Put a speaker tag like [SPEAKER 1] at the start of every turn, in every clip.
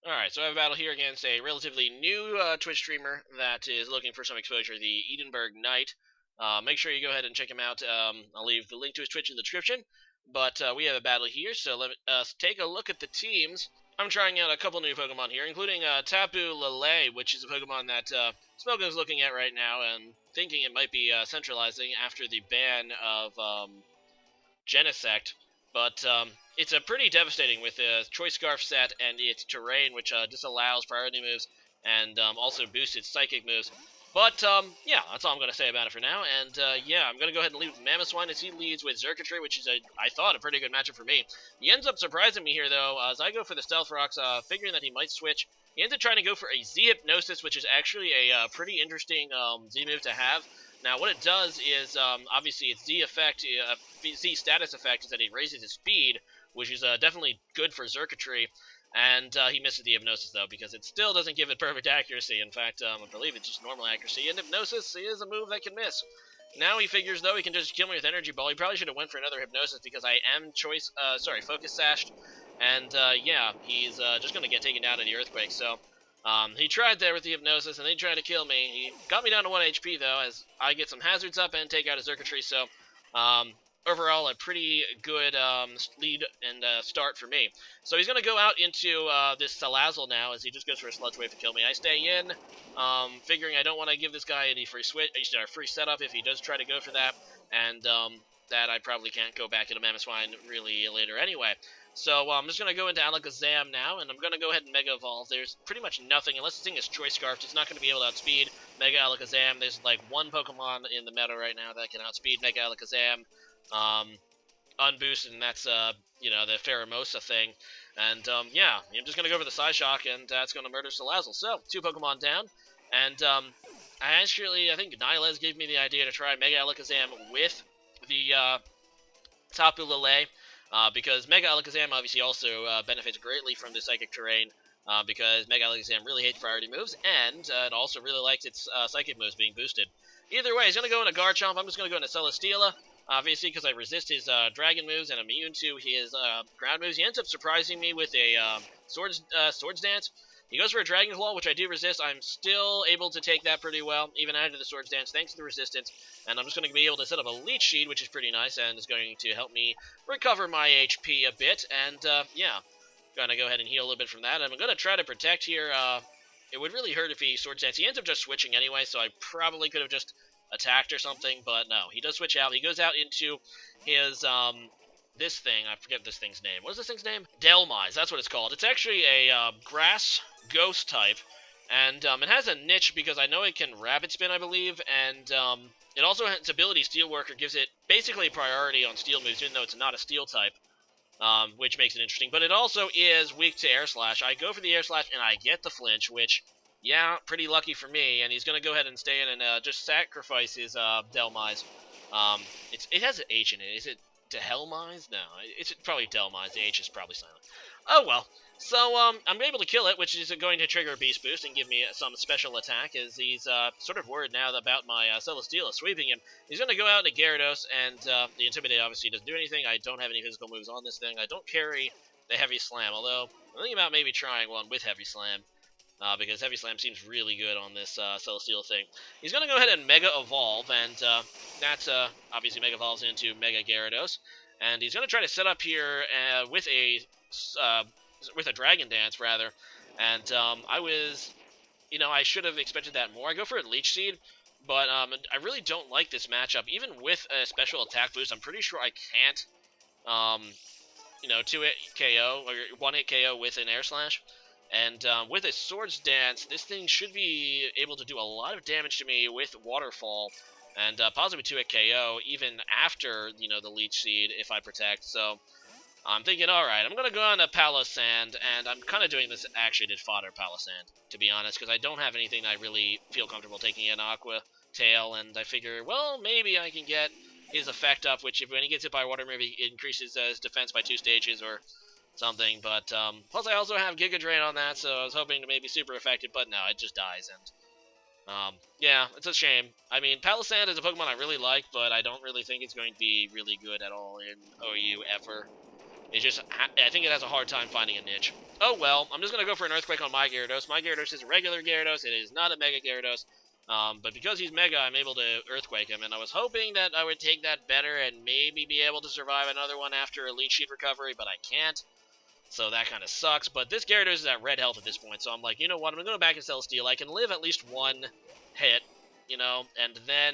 [SPEAKER 1] Alright, so I have a battle here against a relatively new Twitch streamer that is looking for some exposure, TheEdinburghNite. Make sure you go ahead and check him out. I'll leave the link to his Twitch in the description. But we have a battle here, so let us take a look at the teams. I'm trying out a couple new Pokemon here, including Tapu Lele, which is a Pokemon that Smoke is looking at right now and thinking it might be centralizing after the ban of Genesect, but it's a pretty devastating with the Choice Scarf set and its terrain, which disallows priority moves and also boosts its psychic moves. But, yeah, that's all I'm going to say about it for now. And, yeah, I'm going to go ahead and leave with Mamoswine as he leads with Xurkitree, which is, I thought, a pretty good matchup for me. He ends up surprising me here, though, as I go for the Stealth Rocks, figuring that he might switch. He ends up trying to go for a Z-Hypnosis, which is actually a pretty interesting Z-move to have. Now, what it does is, obviously, its Z effect, Z status effect is that it raises his speed, which is definitely good for Xurkitree. And he misses the Hypnosis, though, because it still doesn't give it perfect accuracy. In fact, I believe it's just normal accuracy. And Hypnosis is a move that can miss. Now he figures, though, he can just kill me with Energy Ball. He probably should have went for another Hypnosis because I am Focus Sashed. And, yeah, he's just going to get taken down in the Earthquake. So, he tried there with the Hypnosis, and they tried to kill me. He got me down to 1 HP, though, as I get some hazards up and take out his Xurkitree. So, overall, a pretty good lead and start for me. So he's going to go out into this Salazzle now, as he just goes for a Sludge Wave to kill me. I stay in, figuring I don't want to give this guy any free free setup if he does try to go for that, and that I probably can't go back into Mamoswine really later anyway. So I'm just going to go into Alakazam now, and I'm going to go ahead and Mega Evolve. There's pretty much nothing, unless the thing is Choice Scarf, it's not going to be able to outspeed Mega Alakazam. There's like one Pokemon in the meta right now that can outspeed Mega Alakazam. Unboosted, and that's, you know, the Pheromosa thing. And, yeah, I'm just going to go for the Psyshock, and that's going to murder Salazzle. So, 2 Pokemon down, and, I think Nihilez gave me the idea to try Mega Alakazam with the, Tapu Lele, because Mega Alakazam obviously also benefits greatly from the Psychic terrain, because Mega Alakazam really hates priority moves, and it also really likes its Psychic moves being boosted. Either way, he's going to go into Garchomp. I'm just going to go into Celesteela, obviously, because I resist his Dragon moves and I'm immune to his Ground moves. He ends up surprising me with a Swords Dance. He goes for a Dragon Claw, which I do resist. I'm still able to take that pretty well, even after the Swords Dance, thanks to the resistance. And I'm just going to be able to set up a Leech Seed, which is pretty nice, and is going to help me recover my HP a bit. And, yeah, going to go ahead and heal a little bit from that. And I'm going to try to protect here. It would really hurt if he Swords Dance. He ends up just switching anyway, so I probably could have just attacked or something, but no, he does switch out. He goes out into his, this thing, I forget this thing's name. What is this thing's name? Delmise, that's what it's called. It's actually a grass ghost type, and it has a niche because I know it can Rapid Spin, I believe, and it also has its ability Steelworker, gives it basically priority on Steel moves, even though it's not a Steel type, which makes it interesting. But it also is weak to Air Slash. I go for the Air Slash, and I get the flinch, which, yeah, pretty lucky for me, and he's going to go ahead and stay in and just sacrifice his Delmise. It has an H in it. Is it Dehelmise? No, it's probably Delmise. The H is probably silent. Oh, well. So, I'm able to kill it, which is going to trigger a Beast Boost and give me some special attack, as he's sort of worried now about my Celesteela sweeping him. He's going to go out into Gyarados, and the Intimidate obviously doesn't do anything. I don't have any physical moves on this thing. I don't carry the Heavy Slam, although I'm thinking about maybe trying one with Heavy Slam. Because Heavy Slam seems really good on this Celesteela thing. He's going to go ahead and Mega Evolve, and that's obviously Mega Evolves into Mega Gyarados. And he's going to try to set up here with a Dragon Dance, rather. And I should have expected that more. I go for a Leech Seed, but I really don't like this matchup. Even with a special attack boost, I'm pretty sure I can't, 2-hit KO, or 1-hit KO with an Air Slash. And with a Swords Dance, this thing should be able to do a lot of damage to me with Waterfall, and possibly 2-hit KO, even after, the Leech Seed, if I protect. So I'm thinking, alright, I'm going to go on to Palossand, and I'm kind of doing this actually to fodder Palossand, to be honest, because I don't have anything I really feel comfortable taking in Aqua Tail, and I figure, well, maybe I can get his effect up, which when he gets hit by water, maybe it increases his defense by 2 stages, or something, but plus I also have Giga Drain on that, so I was hoping to maybe super effective, but no, it just dies, and yeah, it's a shame. I mean, Palossand is a Pokemon I really like, but I don't really think it's going to be really good at all in OU ever. It's just, I think it has a hard time finding a niche. Oh well, I'm just going to go for an Earthquake on my Gyarados. My Gyarados is a regular Gyarados. It is not a Mega Gyarados. But because he's Mega, I'm able to Earthquake him, and I was hoping that I would take that better and maybe be able to survive another one after a Leech Seed recovery, but I can't. So that kind of sucks. But this Gyarados is at red health at this point, so I'm like, you know what? I'm going to go back and Celesteal. I can live at least one hit, you know, and then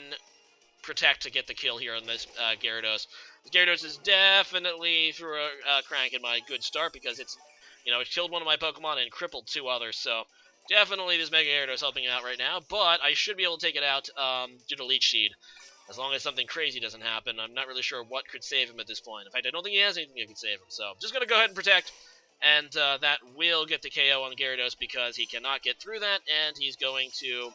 [SPEAKER 1] protect to get the kill here on this Gyarados. Gyarados is definitely through a crank in my good start because it's, you know, it killed one of my Pokemon and crippled 2 others. So definitely this Mega Gyarados helping out right now. But I should be able to take it out due to Leech Seed. As long as something crazy doesn't happen, I'm not really sure what could save him at this point. In fact, I don't think he has anything that could save him. So I'm just going to go ahead and protect. And that will get the KO on Gyarados because he cannot get through that. And he's going to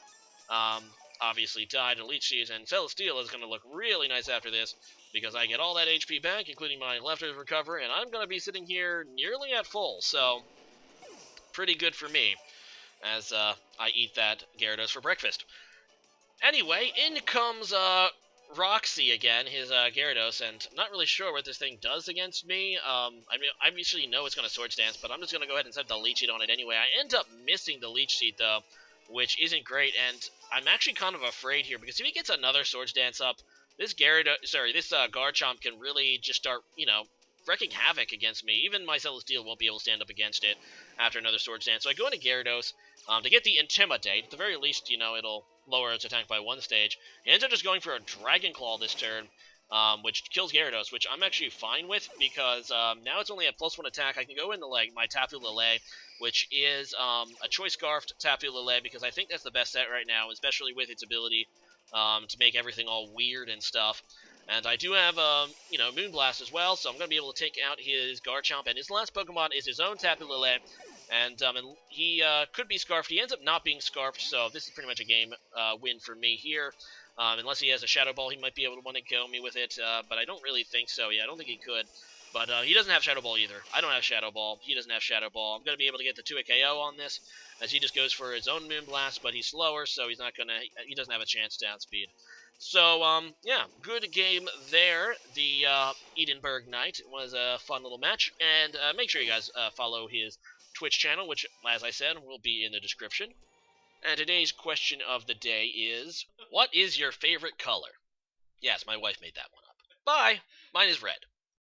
[SPEAKER 1] obviously die to Leech Seed. And Celesteal is going to look really nice after this because I get all that HP back, including my leftovers recovery. And I'm going to be sitting here nearly at full. So pretty good for me as I eat that Gyarados for breakfast. Anyway, in comes Roxy again, his Gyarados, and I'm not really sure what this thing does against me. I mean, I obviously know it's going to Swords Dance, but I'm just going to go ahead and set the Leech Seed on it anyway. I end up missing the Leech Seed, though, which isn't great, and I'm actually kind of afraid here, because if he gets another Swords Dance up, this Garchomp can really just start, you know, wreaking havoc against me. Even my Celesteal won't be able to stand up against it after another Swords Dance. So I go into Gyarados to get the Intimidate. At the very least, you know, it'll lower its attack by 1 stage. He ends up just going for a Dragon Claw this turn, which kills Gyarados, which I'm actually fine with because now it's only at +1 attack. I can go into like my Tapu Lele, which is a Choice Scarfed Tapu Lele because I think that's the best set right now, especially with its ability to make everything all weird and stuff. And I do have, you know, Moonblast as well, so I'm going to be able to take out his Garchomp. And his last Pokemon is his own Tapu Lele, and he could be Scarfed. He ends up not being Scarfed, so this is pretty much a game win for me here. Unless he has a Shadow Ball, he might be able to want to kill me with it, but I don't really think so. Yeah, I don't think he could. But he doesn't have Shadow Ball either. I don't have Shadow Ball. He doesn't have Shadow Ball. I'm going to be able to get the 2-hit KO on this, as he just goes for his own Moonblast, but he's slower, so he's not going to... He doesn't have a chance to outspeed. So, yeah, good game there. The TheEdinburghNite was a fun little match. And make sure you guys follow his Twitch channel, which, as I said, will be in the description. And today's question of the day is, what is your favorite color? Yes, my wife made that one up. Bye! Mine is red.